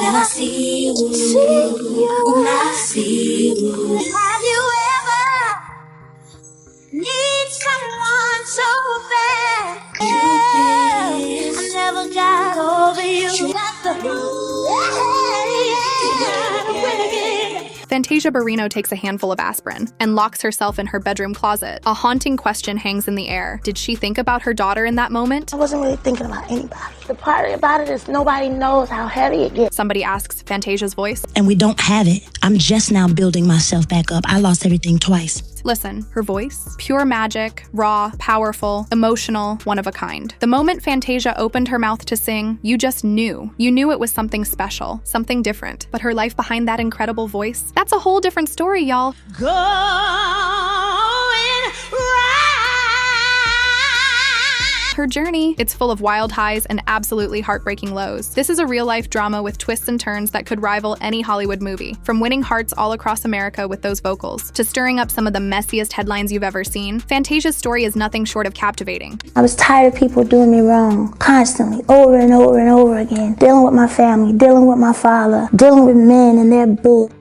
When I see you, when I see you. Have you ever need someone so bad? I never got over you. Fantasia Barrino takes a handful of aspirin and locks herself in her bedroom closet. A haunting question hangs in the air. Did she think about her daughter in that moment? I wasn't really thinking about anybody. The part about it is nobody knows how heavy it gets. Somebody asks Fantasia's voice. And we don't have it. I'm just now building myself back up. I lost everything twice. Listen, her voice, pure magic, raw, powerful, emotional, one of a kind. The moment Fantasia opened her mouth to sing, you just knew. You knew it was something special, something different. But her life behind that incredible voice, that's a whole different story, y'all. Her journey, it's full of wild highs and absolutely heartbreaking lows. This is a real-life drama with twists and turns that could rival any Hollywood movie. From winning hearts all across America with those vocals, to stirring up some of the messiest headlines you've ever seen, Fantasia's story is nothing short of captivating. I was tired of people doing me wrong, constantly, over and over and over again. Dealing with my family, dealing with my father, dealing with men and their bull.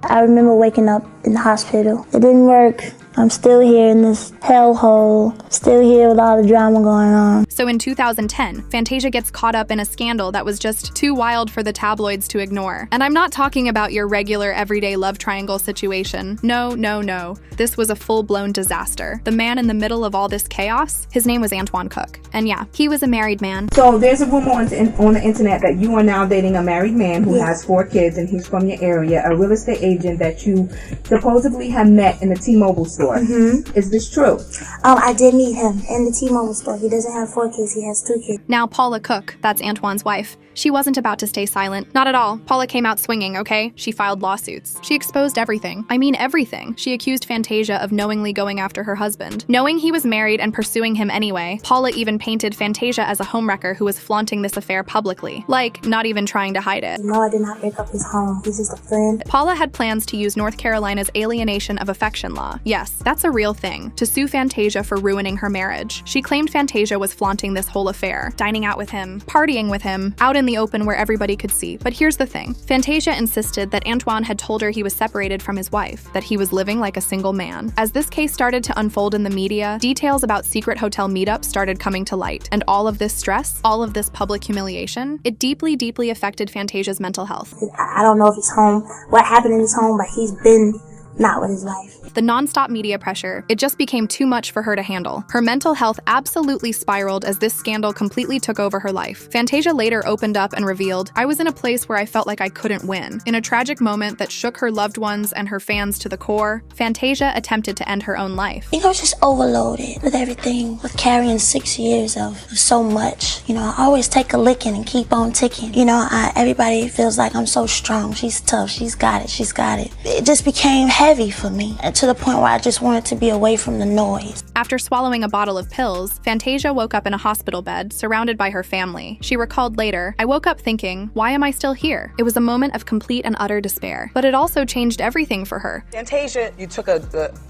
I remember waking up in the hospital. It didn't work. I'm still here in this hellhole, still here with all the drama going on. So in 2010, Fantasia gets caught up in a scandal that was just too wild for the tabloids to ignore. And I'm not talking about your regular everyday love triangle situation. No, no, no. This was a full-blown disaster. The man in the middle of all this chaos, his name was Antoine Cook. And yeah, he was a married man. So there's a rumor on the internet that you are now dating a married man who has 4 kids and he's from your area, a real estate agent that you supposedly have met in the T-Mobile store. Mm-hmm. Is this true? I did meet him in the T-Mobile store. He doesn't have 4 kids, he has 2 kids. Now Paula Cook, that's Antoine's wife, she wasn't about to stay silent. Not at all. Paula came out swinging, okay? She filed lawsuits. She exposed everything. I mean everything. She accused Fantasia of knowingly going after her husband. Knowing he was married and pursuing him anyway, Paula even painted Fantasia as a homewrecker who was flaunting this affair publicly. Like, not even trying to hide it. No, I did not break up his home. He's just a friend. Paula had plans to use North Carolina's alienation of affection law. Yes, that's a real thing. To sue Fantasia for ruining her marriage. She claimed Fantasia was flaunting this whole affair, dining out with him, partying with him, out in the open where everybody could see. But here's the thing. Fantasia insisted that Antoine had told her he was separated from his wife, that he was living like a single man. As this case started to unfold in the media, details about secret hotel meetups started coming to light. And all of this stress, all of this public humiliation, it deeply, deeply affected Fantasia's mental health. I don't know if he's home, what happened in his home, but he's been not with his wife. The non-stop media pressure, it just became too much for her to handle. Her mental health absolutely spiraled as this scandal completely took over her life. Fantasia later opened up and revealed, "I was in a place where I felt like I couldn't win." In a tragic moment that shook her loved ones and her fans to the core, Fantasia attempted to end her own life. I was just overloaded with everything, with carrying 6 years of so much. I always take a licking and keep on ticking. Everybody feels like I'm so strong. She's tough. She's got it. She's got it. It just became heavy for me, to the point where I just wanted to be away from the noise. After swallowing a bottle of pills, Fantasia woke up in a hospital bed, surrounded by her family. She recalled later, "I woke up thinking, why am I still here?" It was a moment of complete and utter despair, but it also changed everything for her. Fantasia, you took a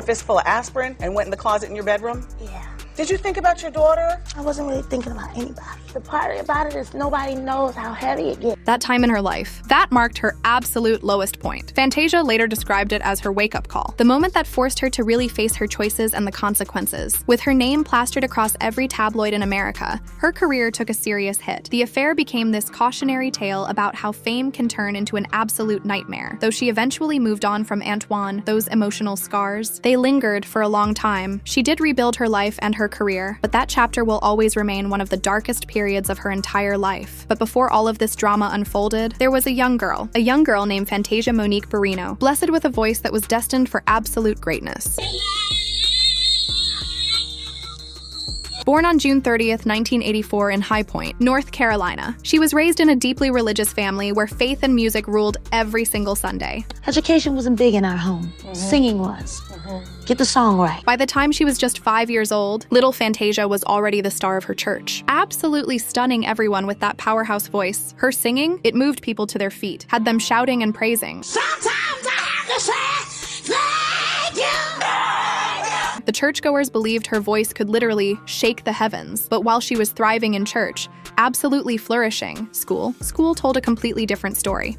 fistful of aspirin and went in the closet in your bedroom? Yeah. Did you think about your daughter? I wasn't really thinking about anybody. The part about it is nobody knows how heavy it gets. That time in her life, that marked her absolute lowest point. Fantasia later described it as her wake-up call, the moment that forced her to really face her choices and the consequences. With her name plastered across every tabloid in America, her career took a serious hit. The affair became this cautionary tale about how fame can turn into an absolute nightmare. Though she eventually moved on from Antoine, those emotional scars, they lingered for a long time. She did rebuild her life and her career, but that chapter will always remain one of the darkest periods of her entire life. But before all of this drama unfolded, there was a young girl named Fantasia Monique Barrino, blessed with a voice that was destined for absolute greatness. Born on June 30th, 1984 in High Point, North Carolina, she was raised in a deeply religious family where faith and music ruled every single Sunday. Education wasn't big in our home. Singing was. Get the song right. By the time she was just 5 years old, little Fantasia was already the star of her church, absolutely stunning everyone with that powerhouse voice. Her singing, it moved people to their feet, had them shouting and praising. Sometimes I have to say thank you. The The churchgoers believed her voice could literally shake the heavens, but while she was thriving in church, absolutely flourishing, school told a completely different story.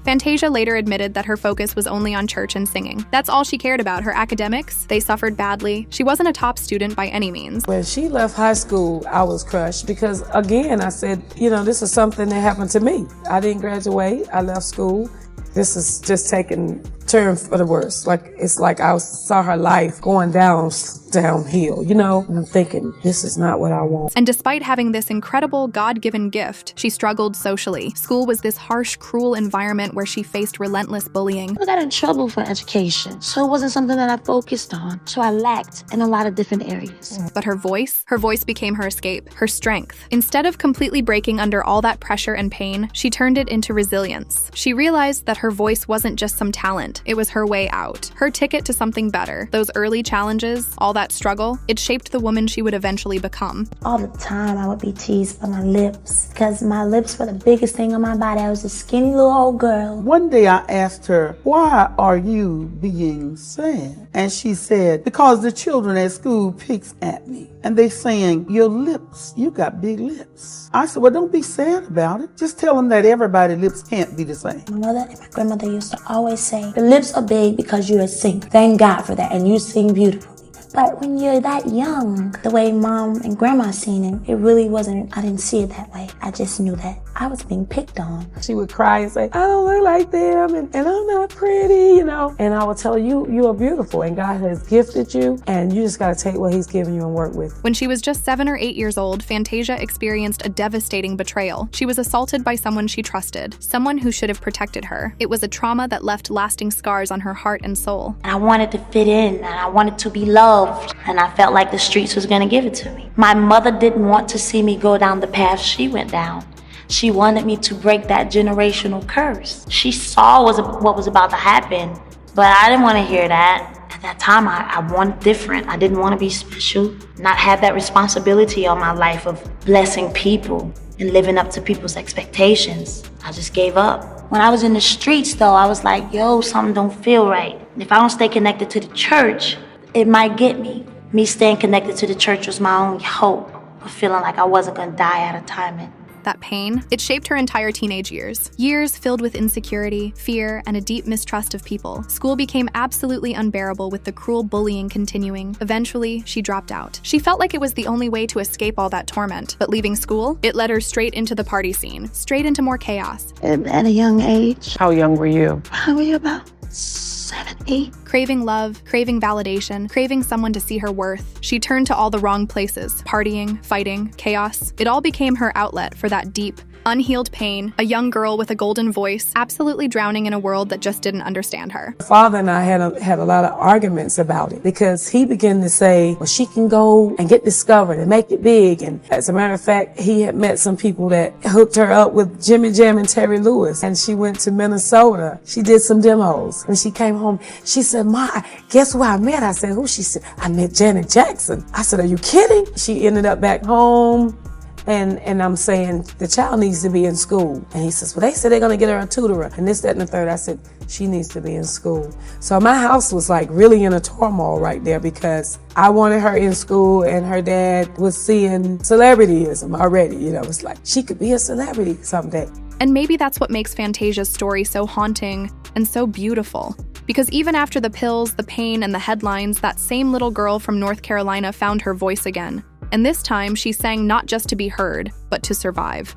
Fantasia later admitted that her focus was only on church and singing. That's all she cared about. Her academics, they suffered badly. She wasn't a top student by any means. When she left high school, I was crushed because, again, I said, this is something that happened to me. I didn't graduate. I left school. This is just taking turn for the worse. It's like I saw her life going downhill, and I'm thinking, this is not what I want. And despite having this incredible God-given gift, she struggled socially. School was this harsh, cruel environment where she faced relentless bullying. I got in trouble for education, so it wasn't something that I focused on. So I lacked in a lot of different areas. But her voice became her escape, her strength. Instead of completely breaking under all that pressure and pain, she turned it into resilience. She realized that her voice wasn't just some talent. It was her way out, her ticket to something better. Those early challenges, all that struggle, it shaped the woman she would eventually become. All the time I would be teased by my lips because my lips were the biggest thing on my body. I was a skinny little old girl. One day I asked her, why are you being sad? And she said, because the children at school picks at me and they saying, your lips, you got big lips. I said, well, don't be sad about it. Just tell them that everybody's lips can't be the same. My mother and my grandmother used to always say, the lips are big because you're a singer. Thank God for that. And you sing beautifully. But when you're that young, the way Mom and Grandma seen it, it really wasn't, I didn't see it that way. I just knew that I was being picked on. She would cry and say, I don't look like them, and I'm not pretty, And I would tell her, you are beautiful, and God has gifted you, and you just got to take what He's given you and work with. When she was just 7 or 8 years old, Fantasia experienced a devastating betrayal. She was assaulted by someone she trusted, someone who should have protected her. It was a trauma that left lasting scars on her heart and soul. I wanted to fit in, and I wanted to be loved, and I felt like the streets was going to give it to me. My mother didn't want to see me go down the path she went down. She wanted me to break that generational curse. She saw what was about to happen, but I didn't want to hear that. At that time, I wanted different. I didn't want to be special, not have that responsibility on my life of blessing people and living up to people's expectations. I just gave up. When I was in the streets, though, I was like, yo, something don't feel right. If I don't stay connected to the church, it might get me. Me staying connected to the church was my only hope of feeling like I wasn't going to die out of timing. That pain, it shaped her entire teenage years. Years filled with insecurity, fear, and a deep mistrust of people. School became absolutely unbearable with the cruel bullying continuing. Eventually, she dropped out. She felt like it was the only way to escape all that torment. But leaving school, it led her straight into the party scene, straight into more chaos. At a young age. How young were you? Probably about 7, 8. Craving love, craving validation, craving someone to see her worth. She turned to all the wrong places. Partying, fighting, chaos. It all became her outlet for that deep, unhealed pain, a young girl with a golden voice, absolutely drowning in a world that just didn't understand her. My father and I had a lot of arguments about it because he began to say, well, she can go and get discovered and make it big. And as a matter of fact, he had met some people that hooked her up with Jimmy Jam and Terry Lewis. And she went to Minnesota. She did some demos. When she came home, she said, Ma, guess who I met? I said, who? She said, I met Janet Jackson. I said, are you kidding? She ended up back home. And I'm saying, the child needs to be in school. And he says, well, they said they're going to get her a tutor. And this, that, and the third. I said, she needs to be in school. So my house was like really in a turmoil right there because I wanted her in school and her dad was seeing celebrityism already. It's like she could be a celebrity someday. And maybe that's what makes Fantasia's story so haunting and so beautiful. Because even after the pills, the pain, and the headlines, that same little girl from North Carolina found her voice again. And this time, she sang not just to be heard, but to survive.